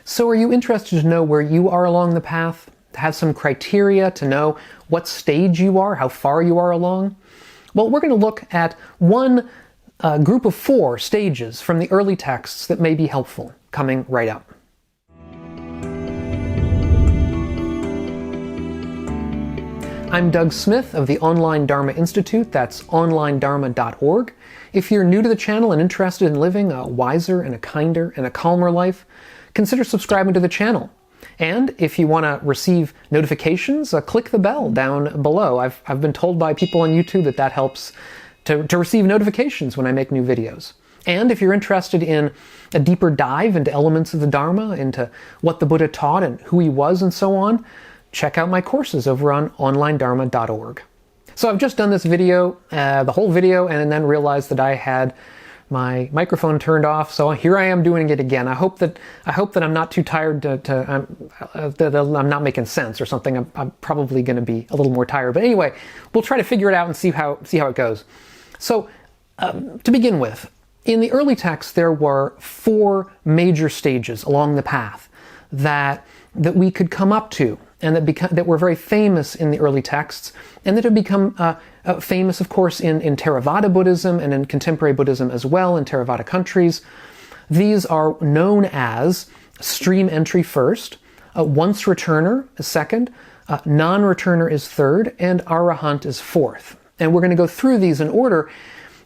So are you interested to know where you are along the path? To have some criteria to know what stage you are, how far you are along? Well, we're going to look at one group of 4 stages from the early texts that may be helpful, coming right up. I'm Doug Smith of the Online Dharma Institute, that's onlinedharma.org. If you're new to the channel and interested in living a wiser and a kinder and a calmer life, consider subscribing to the channel. And if you want to receive notifications, click the bell down below. I've been told by people on YouTube that helps to receive notifications when I make new videos. And if you're interested in a deeper dive into elements of the Dharma, into what the Buddha taught and who he was and so on, check out my courses over on onlinedharma.org. So I've just done this video, the whole video, and then realized that I had my microphone turned off, so here I am doing it again. I hope that I'm not too tired that I'm not making sense or something. I'm probably going to be a little more tired, but anyway, we'll try to figure it out and see how it goes. So to begin with, in the early texts there were 4 major stages along the path that we could come up to, and that were very famous in the early texts, and that have become famous, of course, in Theravada Buddhism and in contemporary Buddhism as well, in Theravada countries. These are known as stream entry first, once returner is second, non-returner is third, and Arahat is fourth. And we're going to go through these in order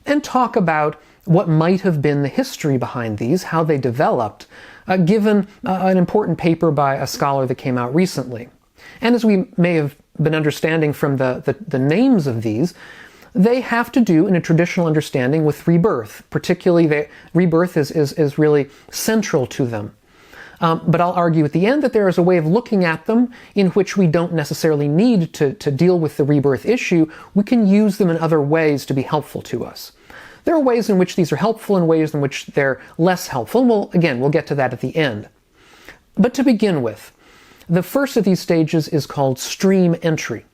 and talk about what might have been the history behind these, how they developed, given an important paper by a scholar that came out recently. And as we may have been understanding from the names of these, they have to do, in a traditional understanding, with rebirth. Particularly, rebirth is really central to them. But I'll argue at the end that there is a way of looking at them in which we don't necessarily need to deal with the rebirth issue. We can use them in other ways to be helpful to us. There are ways in which these are helpful and ways in which they're less helpful. And we'll get to that at the end. But to begin with, the first of these stages is called stream entry.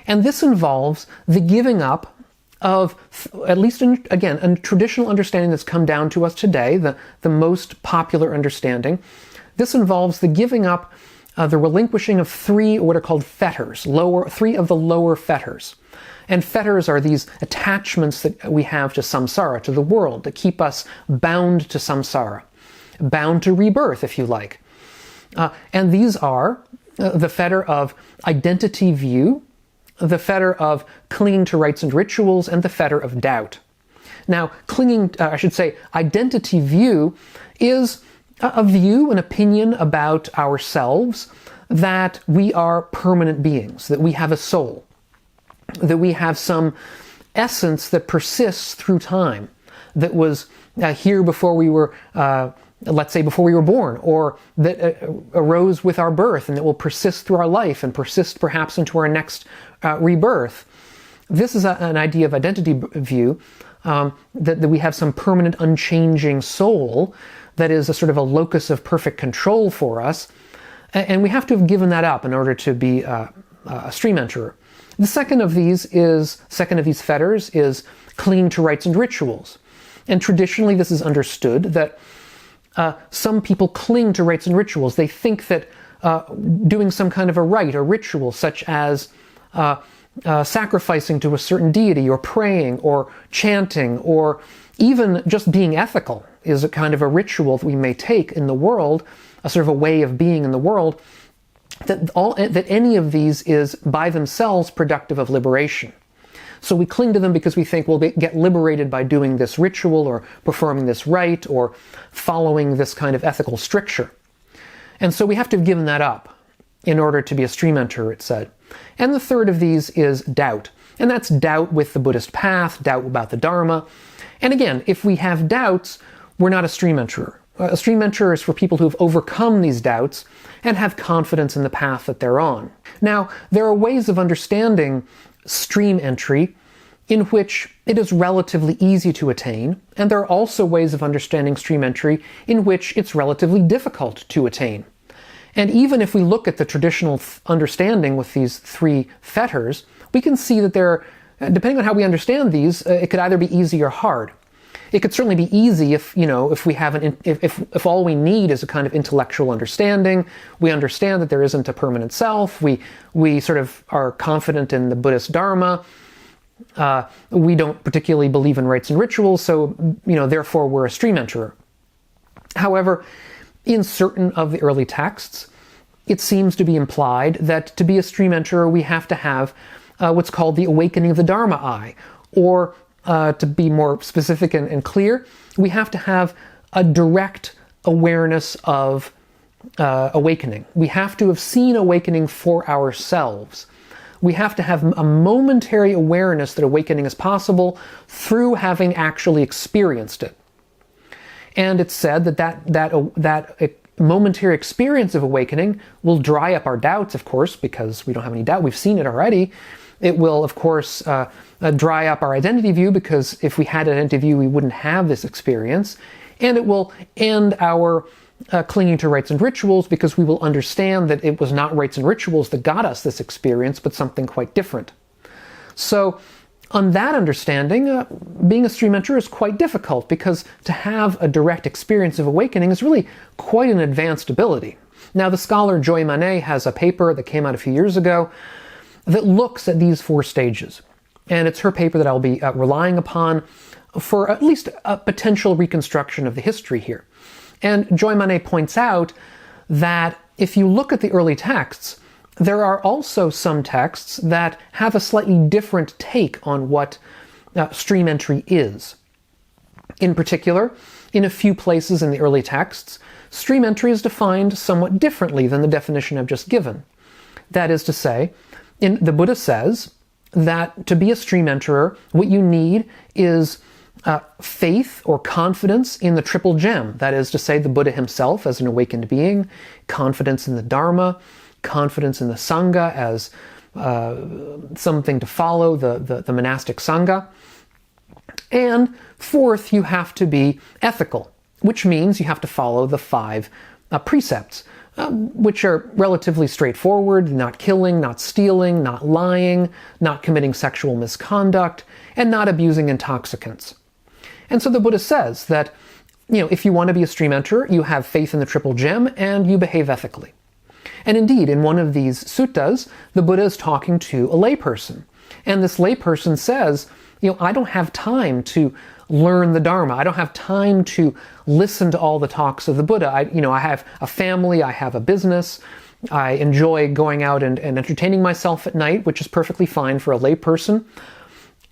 And this involves the giving up of, at least again, a traditional understanding that's come down to us today, the most popular understanding. This involves the giving up, the relinquishing of 3 what are called fetters, 3 of the lower fetters. And fetters are these attachments that we have to samsara, to the world, that keep us bound to samsara, bound to rebirth, if you like. And these are the fetter of identity view, the fetter of clinging to rites and rituals, and the fetter of doubt. Now, identity view is a view, an opinion about ourselves that we are permanent beings, that we have a soul, that we have some essence that persists through time, that was here before we were let's say before we were born, or that arose with our birth and that will persist through our life and persist perhaps into our next rebirth. This is an idea of identity view, that we have some permanent unchanging soul that is a sort of a locus of perfect control for us, and we have to have given that up in order to be a stream enterer. The second of these fetters is clinging to rites and rituals. And traditionally this is understood that some people cling to rites and rituals. They think that doing some kind of a rite or ritual, such as sacrificing to a certain deity, or praying, or chanting, or even just being ethical, is a kind of a ritual that we may take in the world, a sort of a way of being in the world, that any of these is by themselves productive of liberation. So we cling to them because we think we'll get liberated by doing this ritual or performing this rite or following this kind of ethical stricture. And so we have to have given that up in order to be a stream enterer, it said. And the third of these is doubt. And that's doubt with the Buddhist path, doubt about the Dharma. And again, if we have doubts, we're not a stream enterer. A stream enterer is for people who've overcome these doubts and have confidence in the path that they're on. Now, there are ways of understanding stream entry in which it is relatively easy to attain, and there are also ways of understanding stream entry in which it's relatively difficult to attain. And even if we look at the traditional understanding with these 3 fetters, we can see that there are, depending on how we understand these, it could either be easy or hard. It could certainly be easy if, if we have if all we need is a kind of intellectual understanding. We understand that there isn't a permanent self. We sort of are confident in the Buddhist Dharma. We don't particularly believe in rites and rituals, so, therefore we're a stream enterer. However, in certain of the early texts, it seems to be implied that to be a stream enterer, we have to have what's called the awakening of the Dharma eye, or to be more specific and clear, we have to have a direct awareness of awakening. We have to have seen awakening for ourselves. We have to have a momentary awareness that awakening is possible through having actually experienced it. And it's said that momentary experience of awakening will dry up our doubts, of course, because we don't have any doubt. We've seen it already. It will, of course, dry up our identity view, because if we had an identity view, we wouldn't have this experience. And it will end our clinging to rites and rituals, because we will understand that it was not rites and rituals that got us this experience, but something quite different. So, on that understanding, being a stream enterer is quite difficult, because to have a direct experience of awakening is really quite an advanced ability. Now, the scholar Joy Manné has a paper that came out a few years ago that looks at these 4 stages. And it's her paper that I'll be relying upon for at least a potential reconstruction of the history here. And Joy Manné points out that if you look at the early texts, there are also some texts that have a slightly different take on what stream entry is. In particular, in a few places in the early texts, stream entry is defined somewhat differently than the definition I've just given. That is to say, the Buddha says that to be a stream enterer, what you need is faith or confidence in the triple gem. That is to say, the Buddha himself as an awakened being, confidence in the Dharma, confidence in the Sangha as something to follow, the monastic Sangha. And fourth, you have to be ethical, which means you have to follow the 5 precepts, which are relatively straightforward: not killing, not stealing, not lying, not committing sexual misconduct, and not abusing intoxicants. And so the Buddha says that, if you want to be a stream enterer, you have faith in the triple gem and you behave ethically. And indeed, in one of these suttas, the Buddha is talking to a layperson. And this layperson says, I don't have time to learn the Dharma. I don't have time to listen to all the talks of the Buddha. I have a family, I have a business, I enjoy going out and entertaining myself at night, which is perfectly fine for a layperson.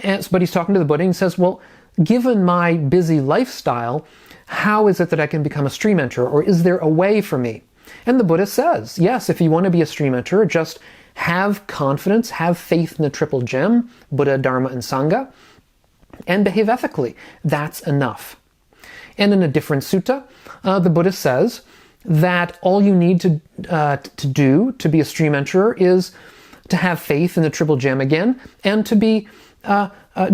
But he's talking to the Buddha and he says, well, given my busy lifestyle, how is it that I can become a stream enterer? Or is there a way for me? And the Buddha says, yes, if you want to be a stream enterer, just have confidence, have faith in the triple gem, Buddha, Dharma, and Sangha, and behave ethically. That's enough. And in a different sutta, the Buddha says that all you need to do to be a stream enterer is to have faith in the triple gem again, and to be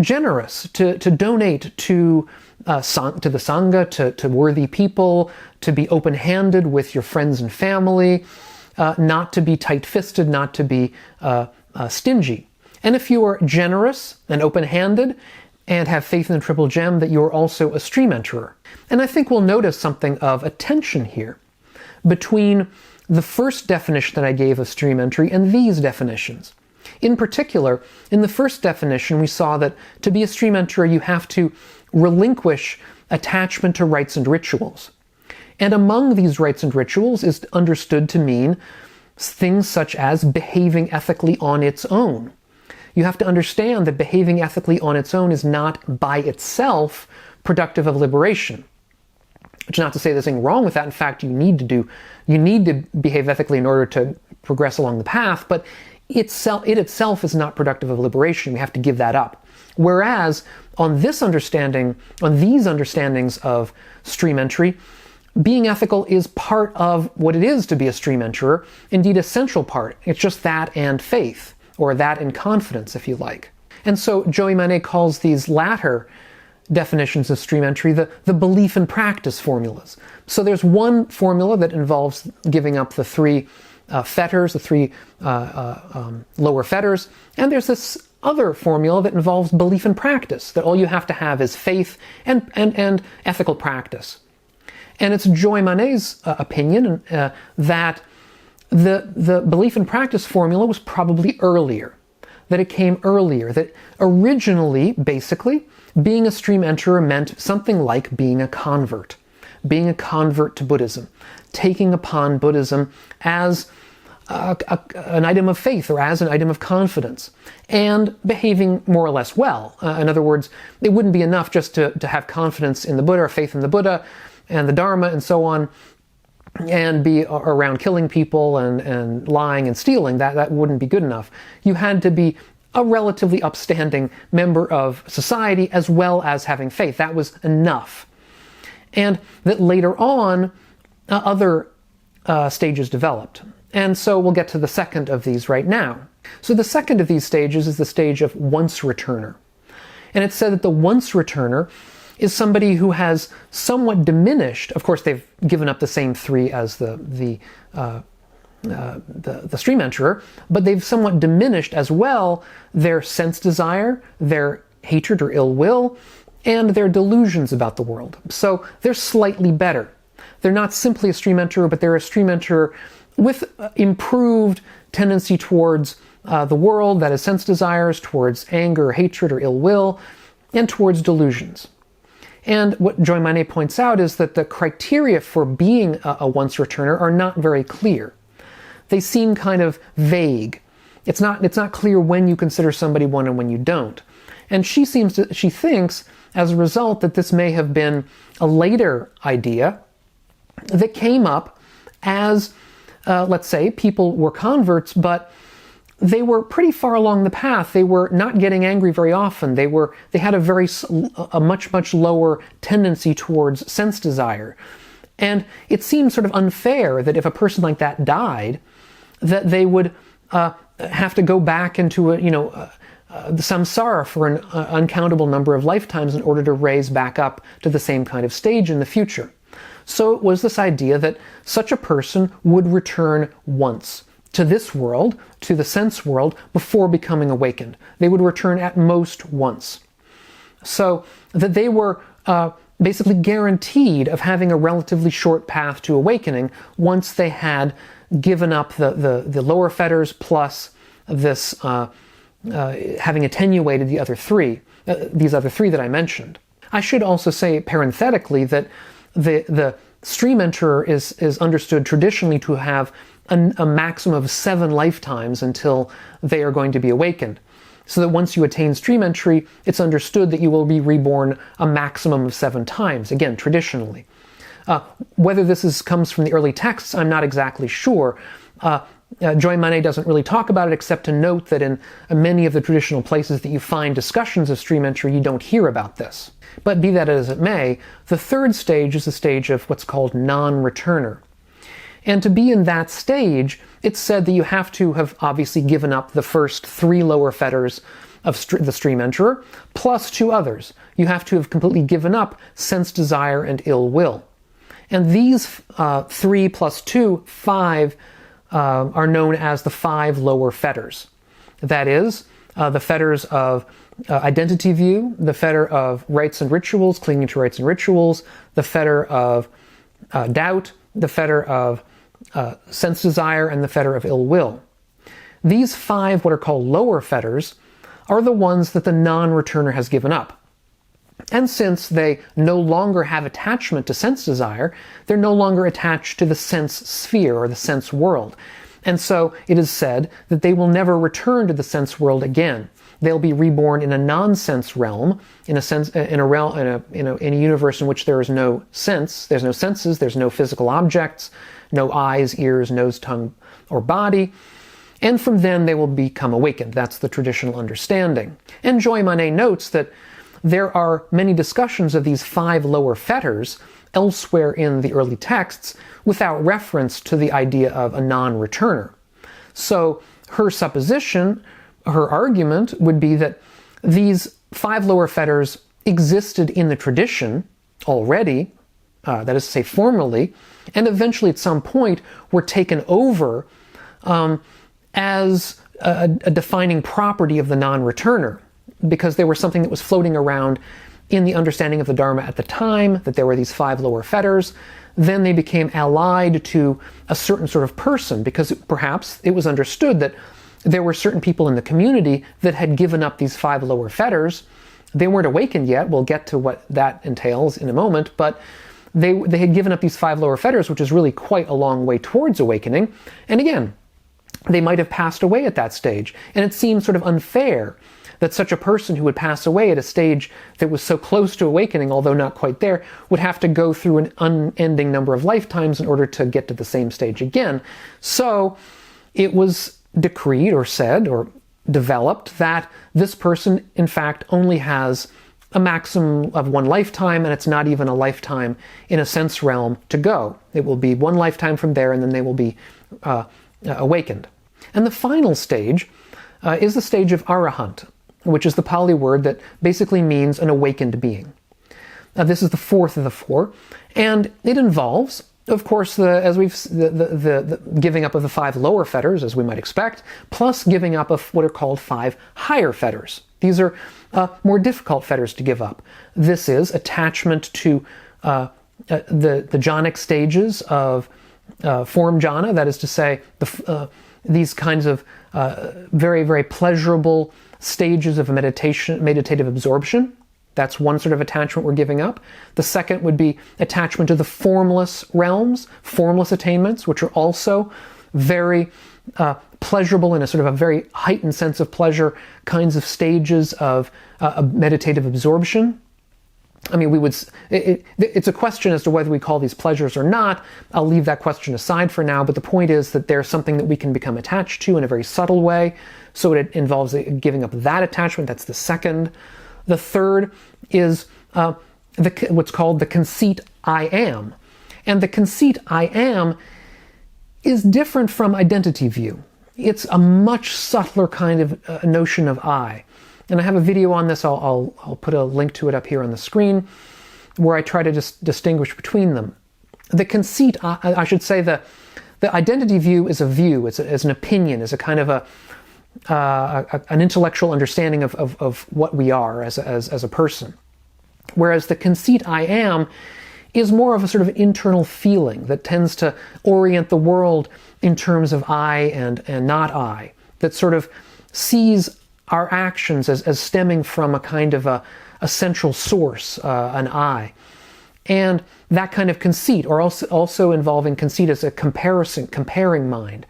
generous, to donate to the Sangha, to worthy people, to be open-handed with your friends and family, not to be tight-fisted, not to be stingy. And if you are generous and open-handed and have faith in the triple gem, that you are also a stream enterer. And I think we'll notice something of a tension here between the first definition that I gave of stream entry and these definitions. In particular, in the first definition, we saw that to be a stream enterer, you have to relinquish attachment to rites and rituals. And among these rites and rituals is understood to mean things such as behaving ethically on its own. You have to understand that behaving ethically on its own is not by itself productive of liberation. Which is not to say there's anything wrong with that. In fact, you need to behave ethically in order to progress along the path, but it itself is not productive of liberation. We have to give that up. Whereas on these understandings of stream entry, being ethical is part of what it is to be a stream enterer, indeed a central part. It's just that and faith, or that and confidence, if you like. And so Joy Manné calls these latter definitions of stream entry the belief and practice formulas. So there's one formula that involves giving up the 3 fetters, the 3 lower fetters, and there's this other formula that involves belief and practice, that all you have to have is faith and ethical practice. And it's Joy Manné's opinion that the belief and practice formula was probably earlier, that it came earlier, that originally, basically, being a stream enterer meant something like being a convert to Buddhism, taking upon Buddhism as an item of faith or as an item of confidence, and behaving more or less well. In other words, it wouldn't be enough just to have confidence in the Buddha or faith in the Buddha and the Dharma and so on, and be around killing people and lying and stealing. That wouldn't be good enough. You had to be a relatively upstanding member of society as well as having faith. That was enough. And that later on, other stages developed. And so we'll get to the second of these right now. So the second of these stages is the stage of once returner. And it's said that the once returner is somebody who has somewhat diminished, of course they've given up the same three as the stream enterer, but they've somewhat diminished as well their sense desire, their hatred or ill will, and their delusions about the world. So they're slightly better. They're not simply a stream enterer, but they're a stream enterer with improved tendency towards the world, that is sense desires, towards anger, hatred, or ill will, and towards delusions. And what Joy Manné points out is that the criteria for being a once returner are not very clear. They seem kind of vague. It's not clear when you consider somebody one and when you don't. And she thinks, as a result, that this may have been a later idea that came up as, let's say, people were converts, but they were pretty far along the path. They were not getting angry very often. They had a much lower tendency towards sense desire. And it seemed sort of unfair that if a person like that died, that they would have to go back into the samsara for an uncountable number of lifetimes in order to raise back up to the same kind of stage in the future. So it was this idea that such a person would return once to this world, to the sense world, before becoming awakened. They would return at most once. So that they were basically guaranteed of having a relatively short path to awakening once they had given up the lower fetters plus this having attenuated the other three, these other three that I mentioned. I should also say parenthetically that the stream enterer is understood traditionally to have a maximum of 7 lifetimes until they are going to be awakened. So that once you attain stream entry, it's understood that you will be reborn a maximum of 7 times, again, traditionally. Whether this comes from the early texts, I'm not exactly sure. Joy Manné doesn't really talk about it, except to note that in many of the traditional places that you find discussions of stream entry, you don't hear about this. But be that as it may, the third stage is the stage of what's called non-returner. And to be in that stage, it's said that you have to have obviously given up the first 3 lower fetters of the stream enterer, plus 2 others. You have to have completely given up sense desire and ill will. And these 3 plus 2, 5, are known as the 5 lower fetters. That is, the fetters of identity view, the fetter of rites and rituals, clinging to rites and rituals, the fetter of doubt, the fetter of sense desire, and the fetter of ill will. These 5 what are called lower fetters are the ones that the non-returner has given up. And since they no longer have attachment to sense desire, they're no longer attached to the sense sphere or the sense world. And so it is said that they will never return to the sense world again. They'll be reborn in a non-sense realm, in a universe in which there is no sense, there's no senses, there's no physical objects, no eyes, ears, nose, tongue, or body. And from then they will become awakened. That's the traditional understanding. And Joy Manné notes that there are many discussions of these 5 lower fetters elsewhere in the early texts without reference to the idea of a non-returner. So her supposition, her argument would be that these 5 lower fetters existed in the tradition already, that is to say formally, and eventually at some point were taken over as a defining property of the non-returner, because they were something that was floating around in the understanding of the Dharma at the time, that there were these 5 lower fetters. Then they became allied to a certain sort of person, because perhaps it was understood that there were certain people in the community that had given up these 5 lower fetters. They weren't awakened yet. We'll get to what that entails in a moment, but they had given up these 5 lower fetters, which is really quite a long way towards awakening. And again, they might have passed away at that stage. And it seems sort of unfair that such a person who would pass away at a stage that was so close to awakening, although not quite there, would have to go through an unending number of lifetimes in order to get to the same stage again. So it was decreed or said or developed that this person, in fact, only has a maximum of 1 lifetime, and it's not even a lifetime in a sense realm to go. It will be 1 lifetime from there, and then they will be awakened. And the final stage is the stage of Arahat, which is the Pāli word that basically means an awakened being. This is the 4th of the 4, and it involves, of course, the giving up of the 5 lower fetters, as we might expect, plus giving up of what are called 5 higher fetters. These are more difficult fetters to give up. This is attachment to the jhanic stages of form jhana, that is to say, these kinds of very, very pleasurable stages of meditative absorption. That's one sort of attachment we're giving up. The second would be attachment to the formless realms, formless attainments, which are also very pleasurable in a sort of a very heightened sense of pleasure, kinds of stages of meditative absorption. I mean, it's a question as to whether we call these pleasures or not. I'll leave that question aside for now, but the point is that there's something that we can become attached to in a very subtle way. So it involves giving up that attachment. That's the second. The third is what's called the conceit I am. And the conceit I am is different from identity view. It's a much subtler kind of notion of I. And I have a video on this. I'll put a link to it up here on the screen, where I try to distinguish between them. The conceit, I should say, the identity view is a view. It's an opinion. It's a kind of an intellectual understanding of what we are as a person. Whereas the conceit I am is more of a sort of internal feeling that tends to orient the world in terms of I and not I, that sort of sees our actions as stemming from a kind of a central source, an I. And that kind of conceit, or also involving conceit as a comparing mind,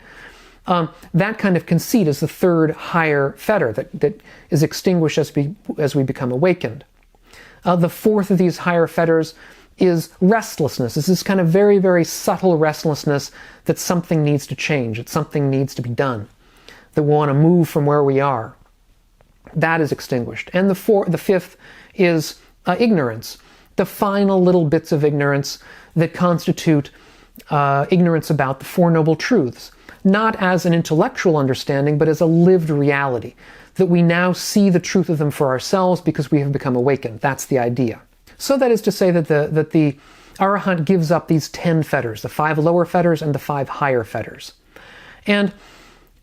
that kind of conceit is the third higher fetter that is extinguished as we become awakened. The fourth of these higher fetters is restlessness. This is kind of very, very subtle restlessness that something needs to change, that something needs to be done, that we want to move from where we are. That is extinguished. And the fifth is ignorance, the final little bits of ignorance that constitute ignorance about the Four Noble Truths, not as an intellectual understanding, but as a lived reality, that we now see the truth of them for ourselves because we have become awakened. That's the idea. So that is to say that the Arahat gives up these 10 fetters, the 5 lower fetters and the 5 higher fetters. And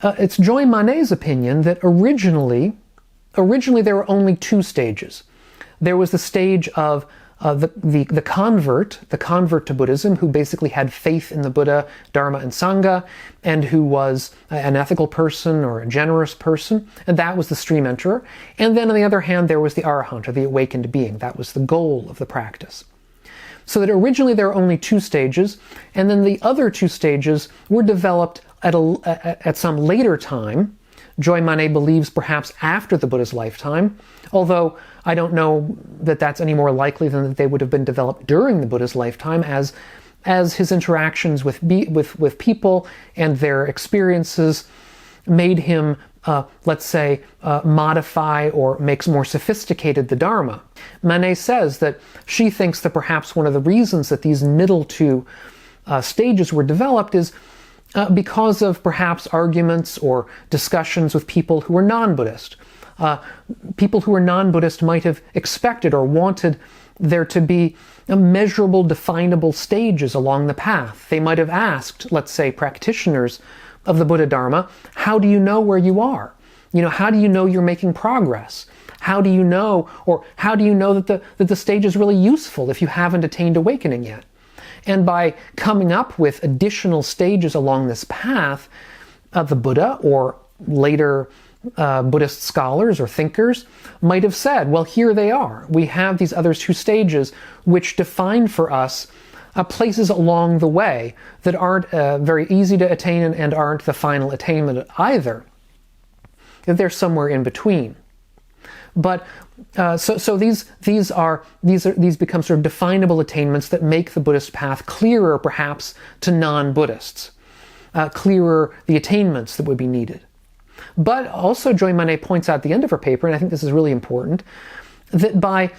it's Joy Manné's opinion that originally there were only 2 stages. There was the stage of the convert to Buddhism, who basically had faith in the Buddha, Dharma, and Sangha, and who was an ethical person or a generous person, and that was the stream enterer. And then on the other hand, there was the Arahant, or the awakened being. That was the goal of the practice. So that originally there were only 2 stages, and then the other 2 stages were developed at some later time. Joy Manné believes perhaps after the Buddha's lifetime, although I don't know that that's any more likely than that they would have been developed during the Buddha's lifetime, as his interactions with people and their experiences made him, let's say, modify or make more sophisticated the Dharma. Manné says that she thinks that perhaps one of the reasons that these middle 2 stages were developed is because of perhaps arguments or discussions with people who were non-Buddhist. People who were non-Buddhist might have expected or wanted there to be measurable, definable stages along the path. They might have asked, let's say, practitioners of the Buddha Dharma, how do you know where you are? How do you know you're making progress? How do you know that the stage is really useful if you haven't attained awakening yet? And by coming up with additional stages along this path, the Buddha or later Buddhist scholars or thinkers might have said, well, here they are. We have these other two stages which define for us places along the way that aren't very easy to attain and aren't the final attainment either. They're somewhere in between. But so these become sort of definable attainments that make the Buddhist path clearer, perhaps, to non-Buddhists. Clearer the attainments that would be needed. But also, Joy Manné points out at the end of her paper, and I think this is really important, that by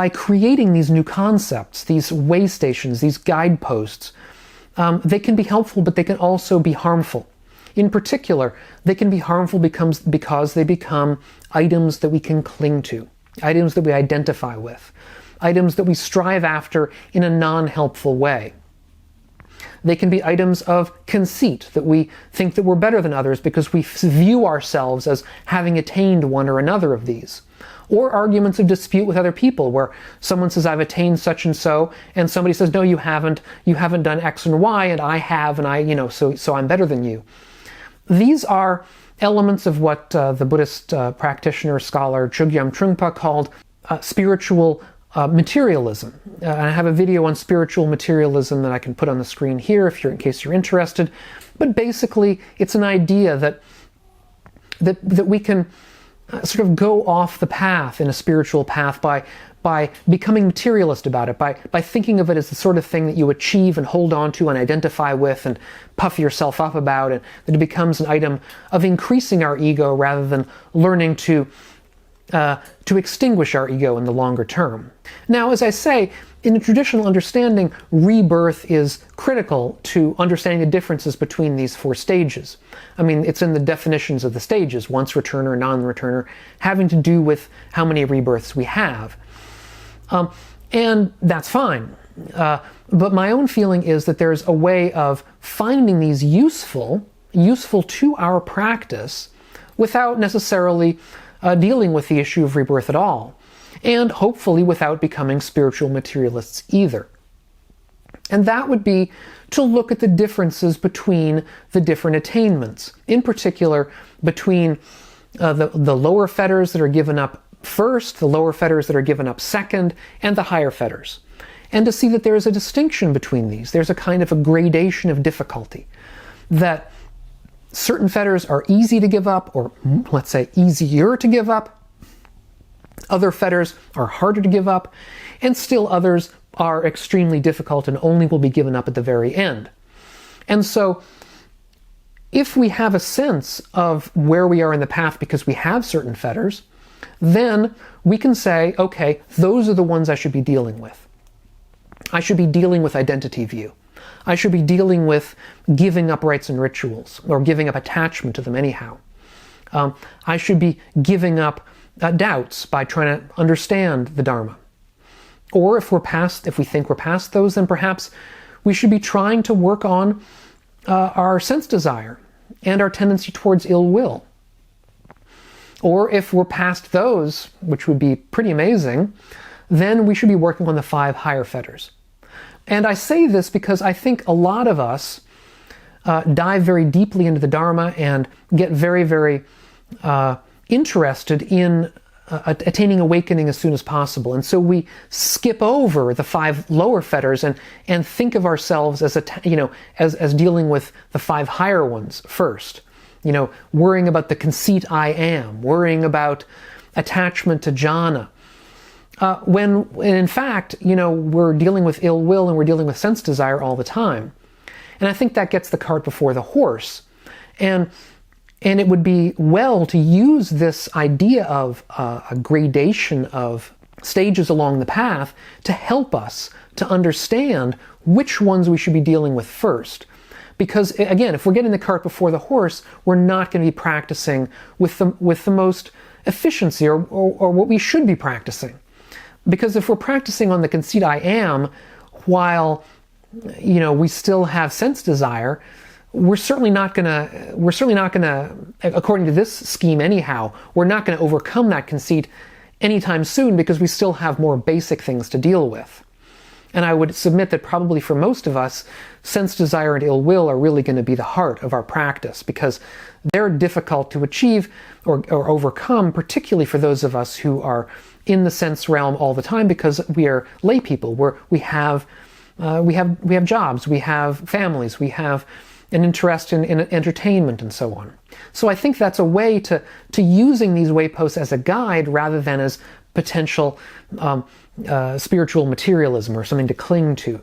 creating these new concepts, these way stations, these guideposts, they can be helpful, but they can also be harmful. In particular, they can be harmful because they become items that we can cling to, items that we identify with, items that we strive after in a non-helpful way. They can be items of conceit, that we think that we're better than others because we view ourselves as having attained one or another of these. Or arguments of dispute with other people, where someone says, I've attained such and somebody says, no, you haven't done X and Y, and I have, and so I'm better than you. These are elements of what the Buddhist practitioner, scholar Chogyam Trungpa called spiritual materialism. And I have a video on spiritual materialism that I can put on the screen here in case you're interested. But basically, it's an idea that we can sort of go off the path in a spiritual path by becoming materialist about it, by thinking of it as the sort of thing that you achieve and hold on to and identify with and puff yourself up about, and that it becomes an item of increasing our ego rather than learning to extinguish our ego in the longer term. Now, as I say, in a traditional understanding, rebirth is critical to understanding the differences between these four stages. I mean, it's in the definitions of the stages, once returner, non-returner, having to do with how many rebirths we have. And that's fine. But my own feeling is that there's a way of finding these useful to our practice without necessarily dealing with the issue of rebirth at all. And hopefully without becoming spiritual materialists either. And that would be to look at the differences between the different attainments. In particular, between the lower fetters that are given up first, the lower fetters that are given up second, and the higher fetters. And to see that there is a distinction between these. There's a kind of a gradation of difficulty. That certain fetters are easy to give up, or let's say easier to give up. Other fetters are harder to give up, and still others are extremely difficult and only will be given up at the very end. And so, if we have a sense of where we are in the path because we have certain fetters, then we can say, okay, those are the ones I should be dealing with. I should be dealing with identity view. I should be dealing with giving up rites and rituals, or giving up attachment to them anyhow. I should be giving up doubts by trying to understand the Dharma. Or if we think we're past those, then perhaps we should be trying to work on our sense desire and our tendency towards ill will. Or if we're past those, which would be pretty amazing, then we should be working on the 5 higher fetters. And I say this because I think a lot of us dive very deeply into the Dharma and get very, very interested in attaining awakening as soon as possible. And so we skip over the 5 lower fetters and think of ourselves as as dealing with the 5 higher ones first. Worrying about the conceit I am, worrying about attachment to jhana. When in fact, we're dealing with ill will and we're dealing with sense desire all the time. And I think that gets the cart before the horse. And it would be well to use this idea of a gradation of stages along the path to help us to understand which ones we should be dealing with first. Because again, if we're getting the cart before the horse, we're not going to be practicing with the most efficiency or what we should be practicing. Because if we're practicing on the conceit I am, while we still have sense desire, we're certainly not gonna, according to this scheme anyhow, we're not gonna overcome that conceit anytime soon, because we still have more basic things to deal with. And I would submit that probably for most of us, sense, desire, and ill will are really going to be the heart of our practice, because they're difficult to achieve or overcome, particularly for those of us who are in the sense realm all the time, because we are lay people. We have jobs, we have families, we have an interest in entertainment and so on. So I think that's a way to using these wayposts as a guide rather than as potential spiritual materialism or something to cling to.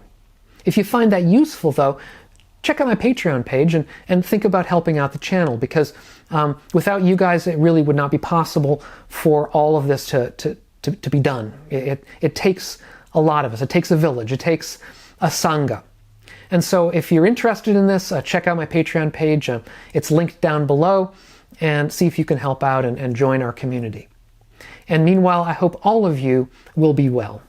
If you find that useful, though, check out my Patreon page and think about helping out the channel, because without you guys, it really would not be possible for all of this to be done. It takes a lot of us. It takes a village. It takes a sangha. And so if you're interested in this, check out my Patreon page. It's linked down below, and see if you can help out and join our community. And meanwhile, I hope all of you will be well.